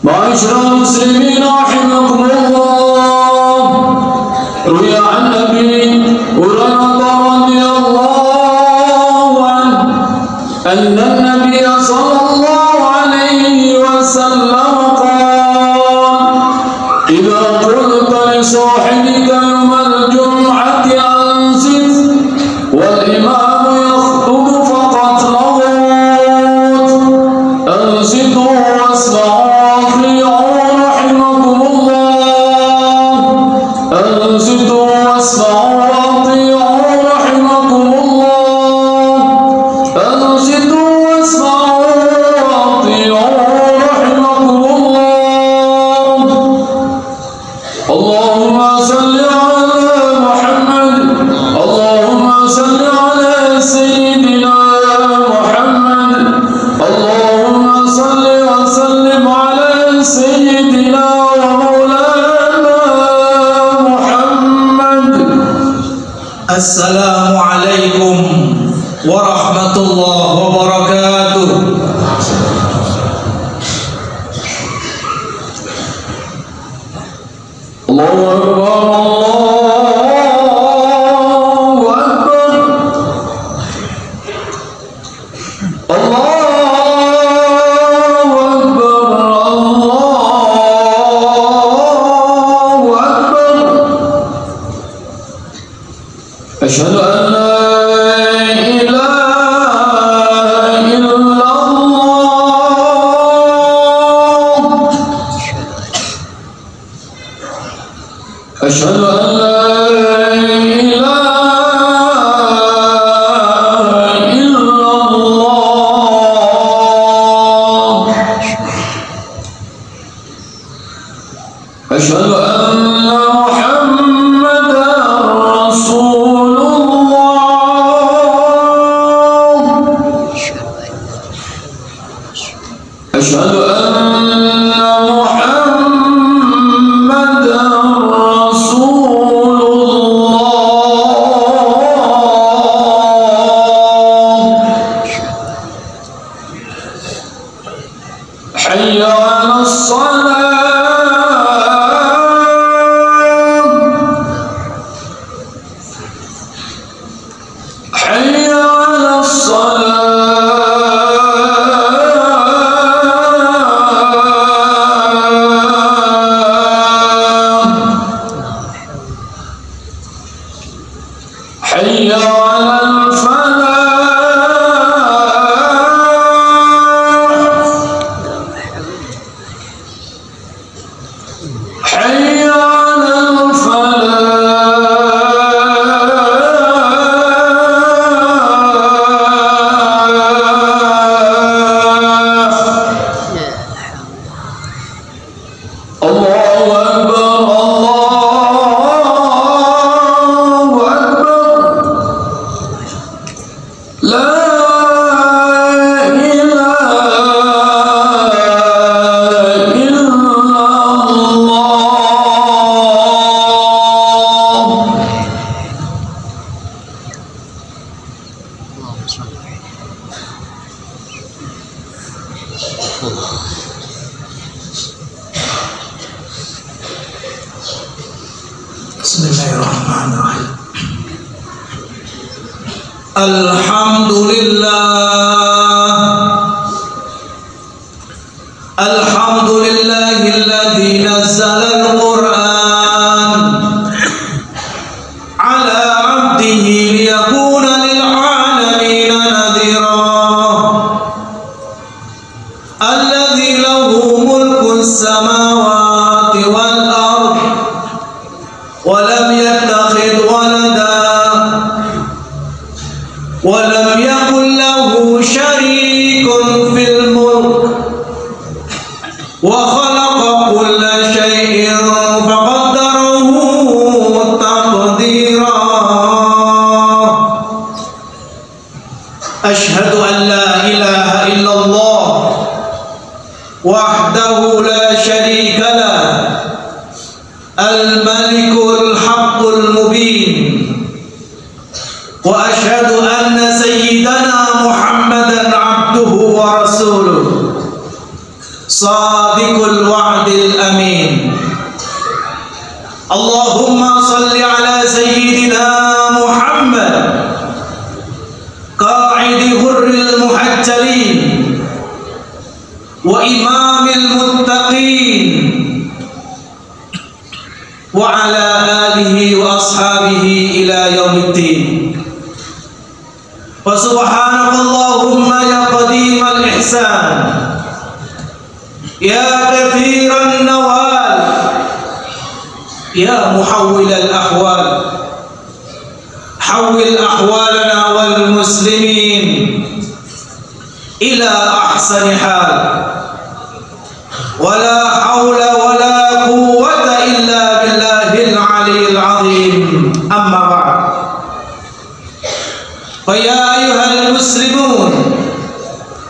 معاشر المسلمين رحمكم الله، روي عن أبي هريرة رضي الله عنه أن النبي صلى الله عليه وسلم قال: إذا قلت لصاحبك يوم الجمعة أنصت والإمام يخطب فقد لغوت، أنصتوا واسمعوا وأطيعوا رحمكم الله، أنصتوا واسمعوا وأطيعوا رحمكم الله، أنصتوا واسمعوا وأطيعوا رحمكم الله. اللهم صل على محمد، اللهم صل على سيدنا محمد، اللهم صل وسلم على سيدنا ومولانا محمد. السلام عليكم ورحمة الله وبركاته. الله أكبر، الله أكبر، الله أكبر، الله أكبر. أشهد أن لا إله إلا الله، أشهد أن لا إله إلا الله، أشهد أن محمدا رسول الله، أشهد أن محمدا رسول الله. حي على الصلاة، حي على الصلاة، حي على الفلاح، حي على الفلاح. الله أكبر، الله أكبر، لا إله إلا الله. Bismillahirrahmanirrahim. Alhamdulillah, alhamdulillahilladzi nazzala al-Qur'an ala 'abdihi liyakuna lil 'alamina nadhira, alladzi lahu mulku as-samawati wal ard wa lam yattakhidh walada ولم يكن له شريك في الملك وخلق كل شيء فقدره تقديرا. أشهد أن لا إله إلا الله وحده لا شريك له، الملك الحق المبين. وأشهد أن سيدنا محمدا عبده ورسوله Sadiqul wa'dil amin. Allahumma salli ala sayyidina Muhammad qa'idi hurril muhajjalin wa imamil muttaqin wa ala alihi wa ashabihi ila yaumiddin. Wa subhanakallahumma ya qadimal ihsan, ya kathiran nawal, ya muhawwilal ahwal, hawwil ahwalana wal muslimin ila ahsani hal. Wala hawla wala quwwata illa billahil aliyyil azim. Amma ba'd. Fa ya ayyuhal muslimun,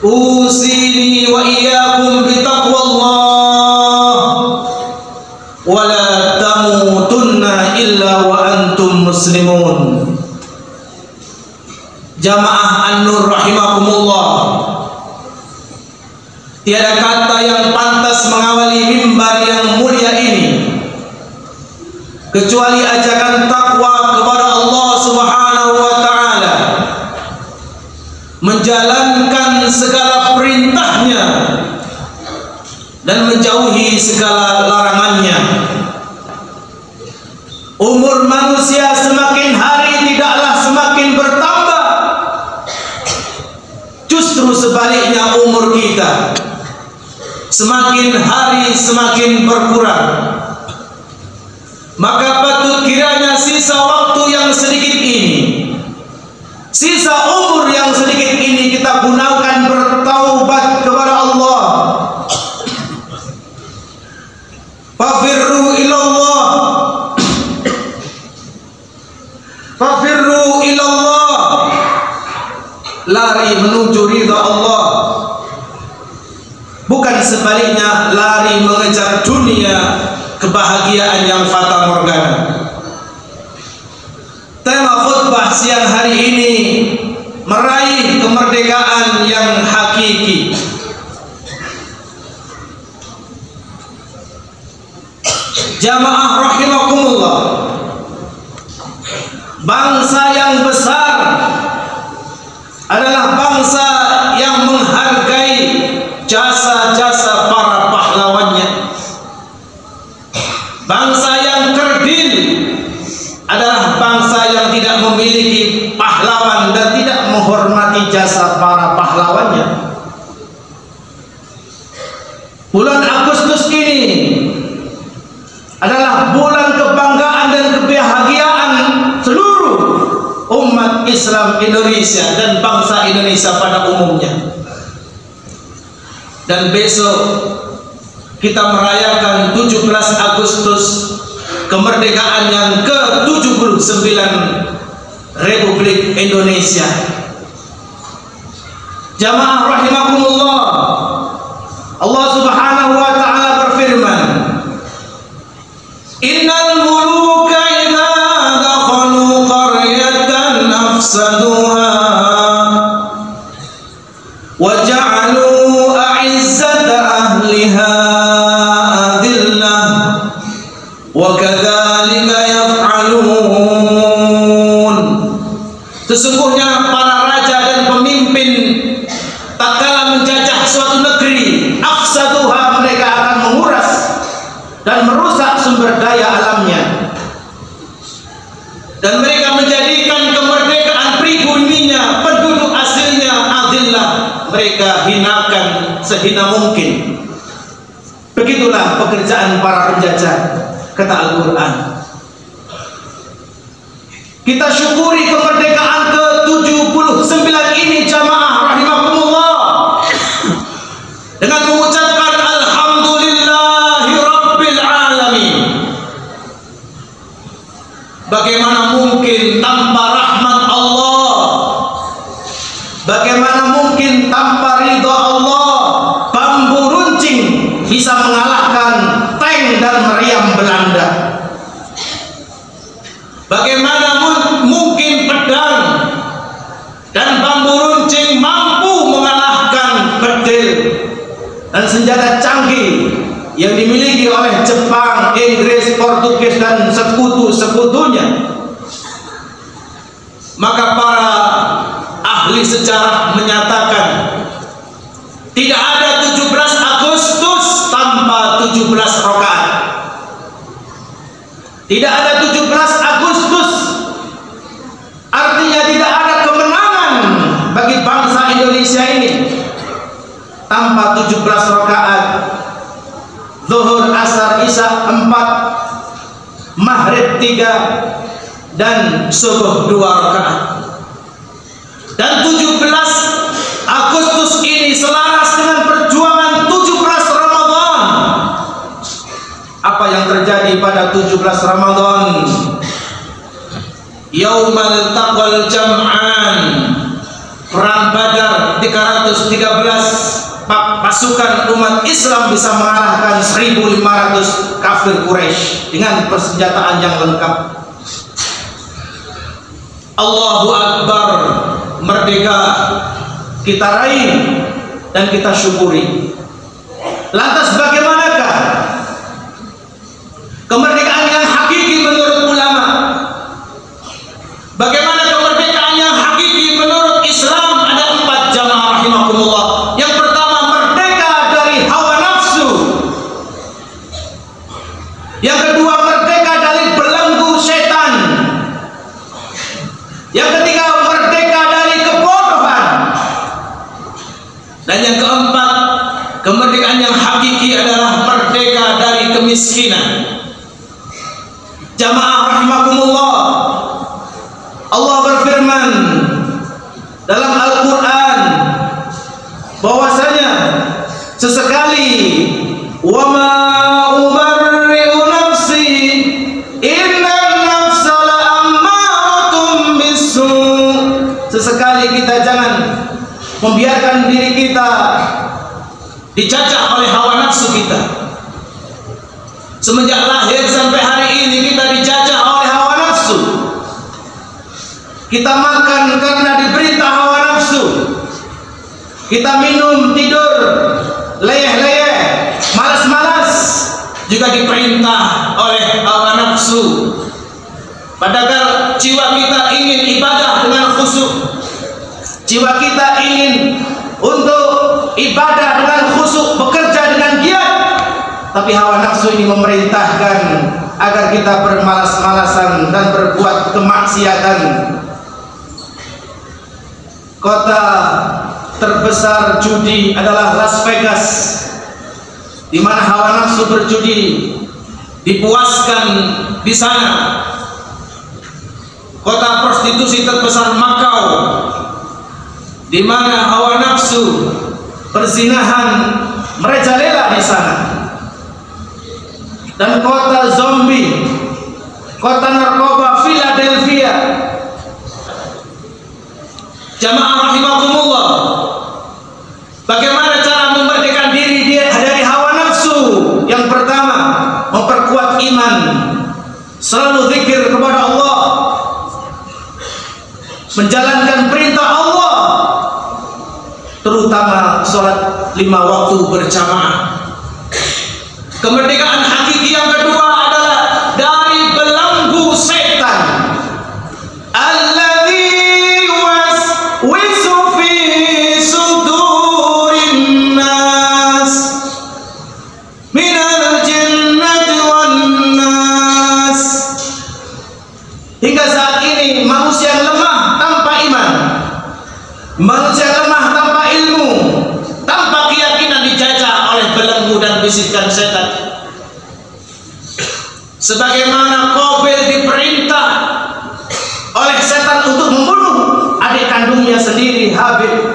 usini wa iyyakum bi taqwallah wa la tamutunna illa wa antum muslimun. Jamaah An-Nur rahimakumullah, tiada kata yang pantas mengawali mimbar yang mulia ini kecuali ajakan takwa kepada Allah Subhanahu wa taala, menjalankan segala perintahnya dan menjauhi segala larangannya. Umur manusia semakin hari tidaklah semakin bertambah, justru sebaliknya umur kita semakin hari semakin berkurang. Maka patut kiranya sisa waktu yang sedikit ini, sisa umur yang sedikit ini kita gunakan bertaubat kepada Allah. Fafirru ilallah, fafirru ilallah, lari menuju ridha Allah, bukan sebaliknya lari mengejar dunia, kebahagiaan yang fata morgana. Tema khutbah siang hari ini meraih kemerdekaan yang hakiki. Jamaah rahimakumullah, bangsa yang besar adalah bangsa yang menghargai jasa-jasa para pahlawannya. Bangsa yang kerdil adalah bangsa yang tidak memiliki pahlawan dan tidak menghormati jasa para pahlawannya. Bulan Agustus ini adalah bulan kebanggaan dan kebahagiaan seluruh umat Islam Indonesia dan bangsa Indonesia pada umumnya. Dan besok kita merayakan 17 Agustus, kemerdekaan yang ke-79 Republik Indonesia. Jamaah rahimakumullah, Allah Subhanahu wa taala berfirman, innal muluka idza dakhalu qaryatan afsaduha wa ja'alu a'izzata ahliha adillah wa kadzalika yaf'alun. Sesungguhnya para raja dan pemimpin tatkala menjajah suatu negeri, afsaduha, mereka akan menguras dan merusak sumber daya alamnya, dan mereka menjadikan kemerdekaan pribuminya, penduduk aslinya adillah, mereka hinakan sehina mungkin. Begitulah pekerjaan para penjajah, kata Al-Quran. Kita syukuri kemerdekaan ke-79 ini, jamaah rahimakumullah, dengan mengucapkan alhamdulillahi rabbil alamin. Bagaimana mungkin tanpa rahmat Allah, bagaimana mungkin tanpa ridha Allah bambu runcing bisa mengalahkan tank dan meriam Belanda? Bagaimana mungkin pedang dan bambu runcing mampu mengalahkan bedil dan senjata canggih Jepang, Inggris, Portugis dan sekutu-sekutunya. Maka para ahli sejarah menyatakan tidak ada 17 Agustus tanpa 17 rakaat. Tidak ada 17 Agustus, artinya tidak ada kemenangan bagi bangsa Indonesia ini tanpa 17 rakaat. Zuhur, asar, isya 4, maghrib 3, dan subuh 2 rakaat. Dan 17 Agustus ini selaras dengan perjuangan 17 Ramadan. Apa yang terjadi pada 17 Ramadan? Yaumal taqal jam'an, perang Badar 313, pasukan umat Islam bisa mengalahkan 1.500 kafir Quraisy dengan persenjataan yang lengkap. Allahu Akbar, merdeka kita raih dan kita syukuri. Lantas bagaimanakah kemerdekaan yang hakiki menurut ulama? Bagaimana kemerdekaan yang hakiki menurut Islam? Ada 4 jamaah rahimakumullah. Yang pertama, merdeka dari hawa nafsu. Yang kedua, merdeka dari belenggu setan. Yang ketiga, merdeka dari kebodohan. Dan yang keempat, kemerdekaan yang hakiki adalah merdeka dari kemiskinan. Jamaah rahimakumullah, Allah berfirman dalam Al-Quran bahwasanya sesekali wa ma ubarri'u nafsi innan nafsa la'ammaratun bisu'. Sesekali kita jangan membiarkan diri kita dijajah oleh hawa nafsu kita. Semenjak lahir sampai hari ini kita dijajah oleh hawa nafsu. Kita makan karena diperintah hawa nafsu. Kita minum, tidur, leyeh-leyeh, malas-malas juga diperintah oleh hawa nafsu. Padahal jiwa kita ingin ibadah dengan khusyuk. Jiwa kita ingin untuk ibadah dengan khusyuk, bekerja dengan giat. Tapi hawa nafsu ini memerintahkan agar kita bermalas-malasan dan berbuat kemaksiatan. Kota terbesar judi adalah Las Vegas, di mana hawa nafsu berjudi dipuaskan di sana. Kota prostitusi terbesar Makau, di mana hawa nafsu perzinahan merajalela di sana. Dan kota zombie, kota narkoba Philadelphia. Jamaah rahimakumullah, bagaimana cara memerdekakan diri dari hawa nafsu? Yang pertama, memperkuat iman, selalu zikir kepada Allah, menjalankan perintah Allah, terutama sholat 5 waktu berjamaah. Kemerdekaan hakiki yang kedua adalah dari belenggu setan. Alladzi waswisu fi sudurin nas minal jinnati wan nas. Hingga saat ini manusia lemah tanpa iman, manusia lemah tanpa ilmu, tanpa keyakinan dijajah oleh belenggu dan bisikan setan. Sebagaimana Qabil diperintah oleh setan untuk membunuh adik kandungnya sendiri, Habil.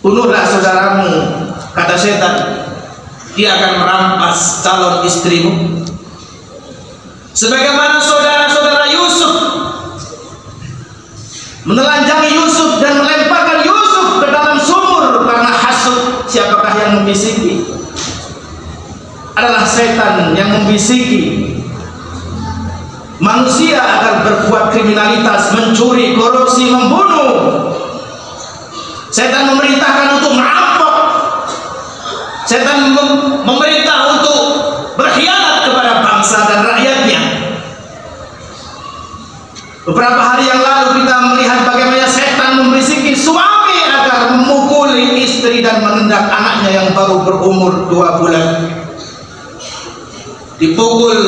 Bunuhlah saudaramu, kata setan, dia akan merampas calon istrimu. Sebagaimana saudara-saudara Yusuf menelanjangi Yusuf dan melemparkan Yusuf ke dalam sumur karena hasud. Siapakah yang membisiki? Adalah setan yang membisiki manusia agar berbuat kriminalitas, mencuri, korupsi, membunuh. Setan memerintahkan untuk merampok. Setan memerintah untuk Beberapa hari yang lalu kita melihat bagaimana setan membisiki suami agar memukuli istri dan menendang anaknya yang baru berumur 2 bulan. Dipukul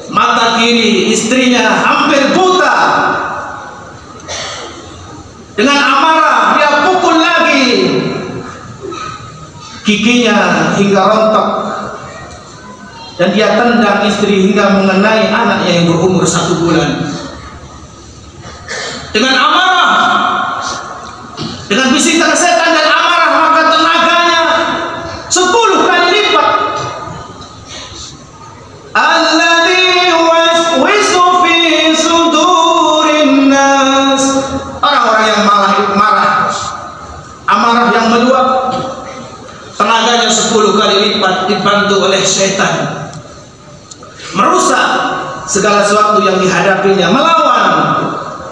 mata kiri istrinya hampir buta. Dengan amarah dia pukul lagi, giginya hingga rontok, dan dia tendang istri hingga mengenai anaknya yang berumur 1 bulan. Dengan amarah, dengan bisikan setan dan amarah, maka tenaganya 10 kali lipat. Alladzi yuwaswisu fi sudurin nas. Orang-orang yang marah, amarah yang meluap, tenaganya 10 kali lipat dibantu oleh setan, merusak segala sesuatu yang dihadapinya, melawan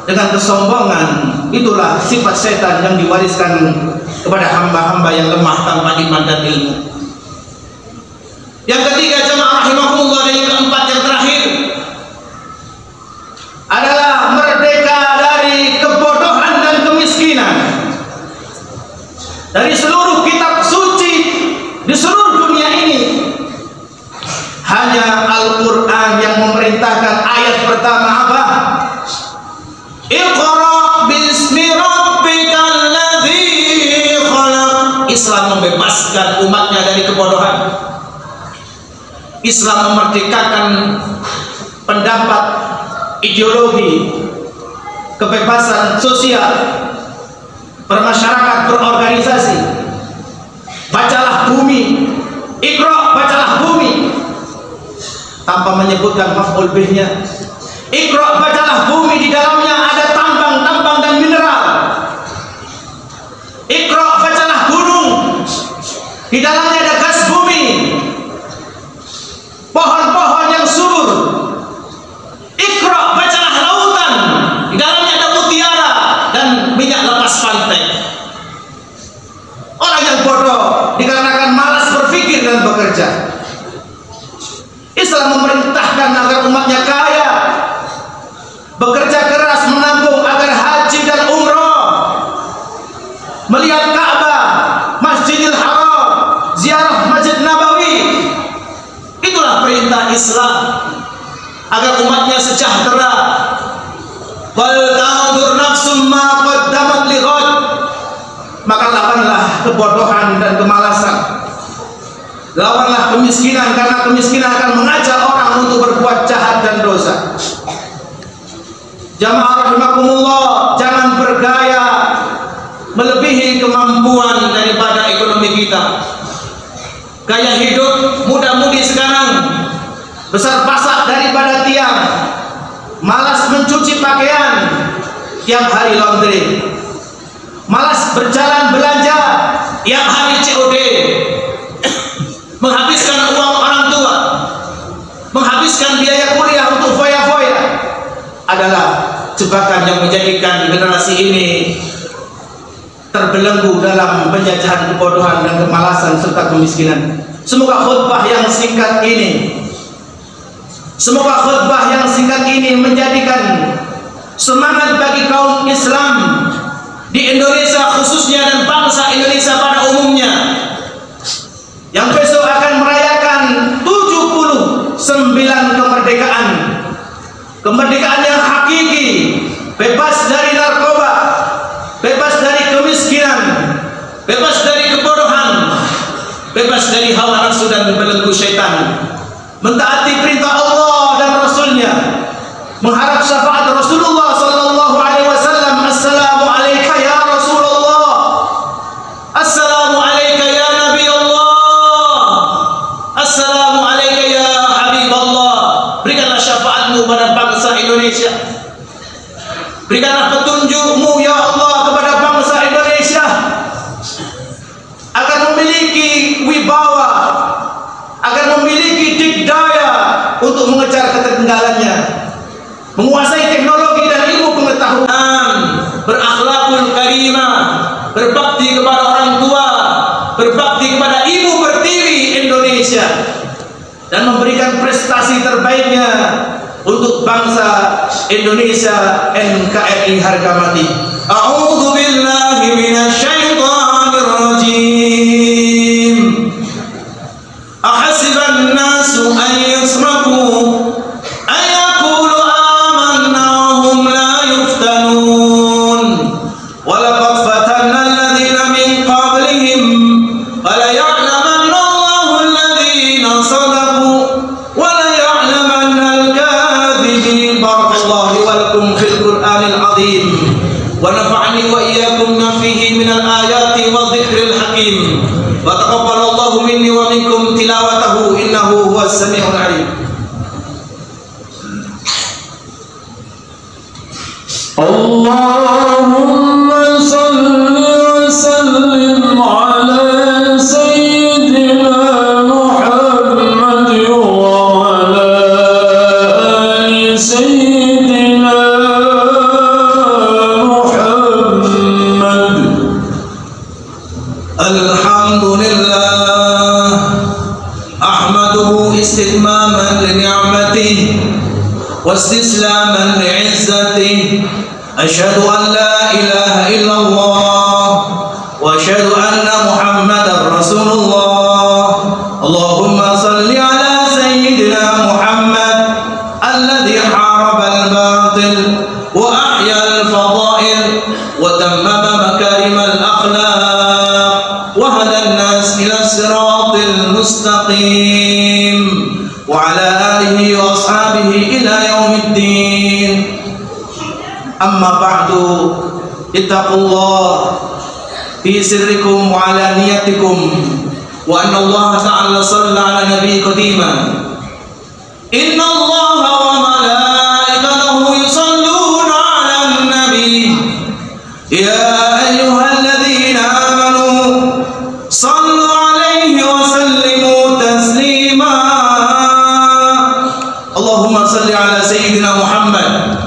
dengan kesombongan. Itulah sifat setan yang diwariskan kepada hamba-hamba yang lemah tanpa iman dan ilmu. Yang ketiga, jemaah rahimakumullah, dan yang keempat yang terakhir adalah merdeka dari kebodohan dan kemiskinan. Dari seluruh kitab suci di seluruh dunia ini, hanya Al-Quran yang memerintahkan. Ayat pertama apa? Iqra bismi rabbikal ladzi khalaq. Islam membebaskan umatnya dari kebodohan. Islam memerdekakan pendapat, ideologi, kebebasan sosial, bermasyarakat, berorganisasi. Bacalah bumi, Iqra, bacalah bumi, tanpa menyebutkan maf'ul bihnya. Iqra, bacalah bumi, di dalamnya ada tambang dan mineral. Iqra, bacalah gunung, di dalamnya ada gas bumi, pohon-pohon yang subur. Iqra, bacalah lautan, di dalamnya ada mutiara dan minyak lepas pantai. Orang yang bodoh dikarenakan malas berpikir dan bekerja. Islam memerintahkan agar umatnya kaya, bekerja keras menabung agar haji dan umroh, melihat Ka'bah, Masjidil Haram, ziarah Masjid Nabawi. Itulah perintah Islam agar umatnya sejahtera. Wal tanzur nafsum ma qaddamat li ghad. Maka lawanlah kebodohan dan kemalasan. Lawanlah kemiskinan, karena kemiskinan akan mengajak orang untuk berbuat jahat dan dosa. Jamaah rahimakumullah, jangan bergaya melebihi kemampuan daripada ekonomi kita. Gaya hidup muda-mudi sekarang besar pasak daripada tiang, malas mencuci pakaian, tiap hari laundry, malas berjalan belanja, tiap hari COD, menghabiskan uang orang tua, menghabiskan biaya kuliah untuk foya-foya, adalah jebakan yang menjadikan generasi ini terbelenggu dalam penjajahan kebodohan dan kemalasan serta kemiskinan. Semoga khutbah yang singkat ini menjadikan semangat bagi kaum Islam di Indonesia khususnya dan bangsa Indonesia pada umumnya, yang besok akan merayakan 79 kemerdekaan yang hakiki, bebas dari narkoba, bebas dari kemiskinan, bebas dari kebodohan, bebas dari hawa nafsu dan belenggu syaitan, mentaati perintah Allah dan Rasulnya, mengharap syafaat Rasulullah sallallahu alaihi wasallam. Assalamu alayka ya Rasulullah, assalamu alayka ya Nabi Allah, assalamu alayka ya Habib Allah. Berikanlah syafaatmu pada bangsa Indonesia, berikanlah petunjukmu ya Allah kepada bangsa Indonesia agar memiliki wibawa, agar memiliki dikdaya untuk mengejar ketertinggalannya, menguasai teknologi dan ilmu pengetahuan, berakhlakul karimah, berbakti kepada orang tua, berbakti kepada ibu pertiwi Indonesia, dan memberikan prestasi terbaiknya untuk bangsa Indonesia NKRI harga mati. A'udzu billahi minasy syaithanir rajim. Ahasiban nasu an yusraku ay yaqulu amanna wa hum la yuftanun. Wa laqad fatanna alladhina min qablihim fala ya'lamanna Allahu alladhina sadaqu wa la ya'lamanna al-kadhibin. Barakallahu wa lakum fil Qur'anil 'azim wa nafa'ani wa iyyakum ma fihi minal ayati wa dhikril hakim. Wa taqabbalallahu minni wa minkum tilawatahu innahu huwas samiul 'alim. Allahumma salli wa sallim ala sayyidina Muhammad wa ala ali sayyidina Muhammad. Alhamdulillah ahmaduhu istitmaman li ni'matihi wa istislaman li 'izzatihi. Asyhadu an la ilaha illallah wa asyhadu anna Muhammadar Rasulullah. Allahumma salli ala sayyidina Muhammad alladhi haraba al-batil wa ahya al-fada'il wa tammama makarim al-akhlaq wa hada an-nas ila as-siratil mustaqim wa ala alihi wa ashabihi ila yaumiddin. Amma ba'du, ittaqullah fi sirrikum wa alaniyatikum wa anna Allah ta'ala salla ala nabi qadima. Inna Allah wa malaikatahu yusalluna ala nabi ya ayyuhalladhina amanu sallu alaihi wa sallimu taslima. Allahumma salli ala sayyidina Muhammad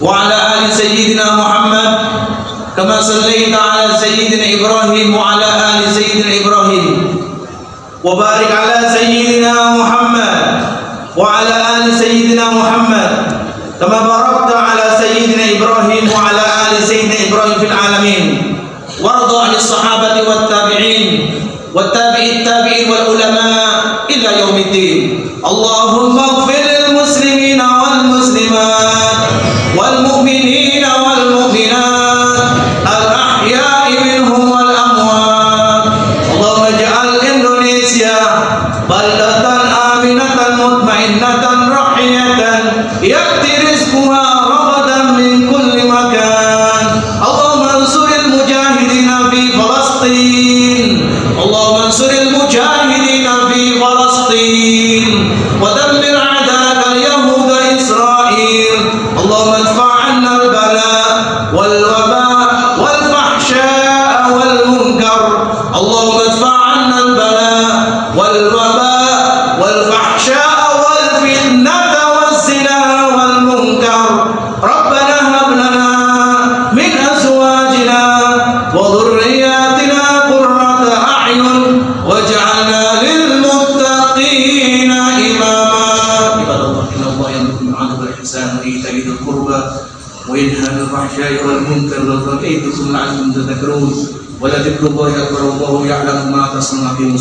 wa ala ali sayyidina Muhammad kama sallaita ala sayyidina Ibrahim wa ala ali sayyidina Ibrahim wa barik ala sayyidina Muhammad wa ala ali sayyidina Muhammad kama barakta ala sayyidina Ibrahim wa ala ali sayyidina Ibrahim fil alamin warda 'anis sahabati wat tabi'in wat tabi'it tabi'in wal ulama ila yaumiddin. Allahumma ighfir lil muslimina wal muslimat wal mu'minina wal mu'minat al ahya'i minhum wal amwat. Allahumma ij'al Indonesia baldatan aminatan mutmainnatan rahiyatan ya'ti rizquha ragadan min kulli makan. Allahumma ansuril mujahidina fi Falastin. Allahumma ansuril mujahidina fi Falastin wa dammir a'da'aka al-yahud Israil. Allahumma adfa' 'anna al-bala' wal waba' wal fahsya' wal munkar. Allahumma adfa' 'anna al-bala' wal waba' wal fahsya' wal fitnata waz zina wal munkar. Rabbana hab lana min azwajina wa dhurriyyatina qurrata a'yun waj'alna lil muttaqina imama. Ibadallah, inna Allah ya'muru bil 'adli wal ihsani wa ita'i dzil qurba wa yanha 'anil fahsya'i wal munkari wal baghi ya'idhukum la'allakum tadhakkarun. Wa la dhikrullahi akbar wallahu ya'lamu ma tasna'un.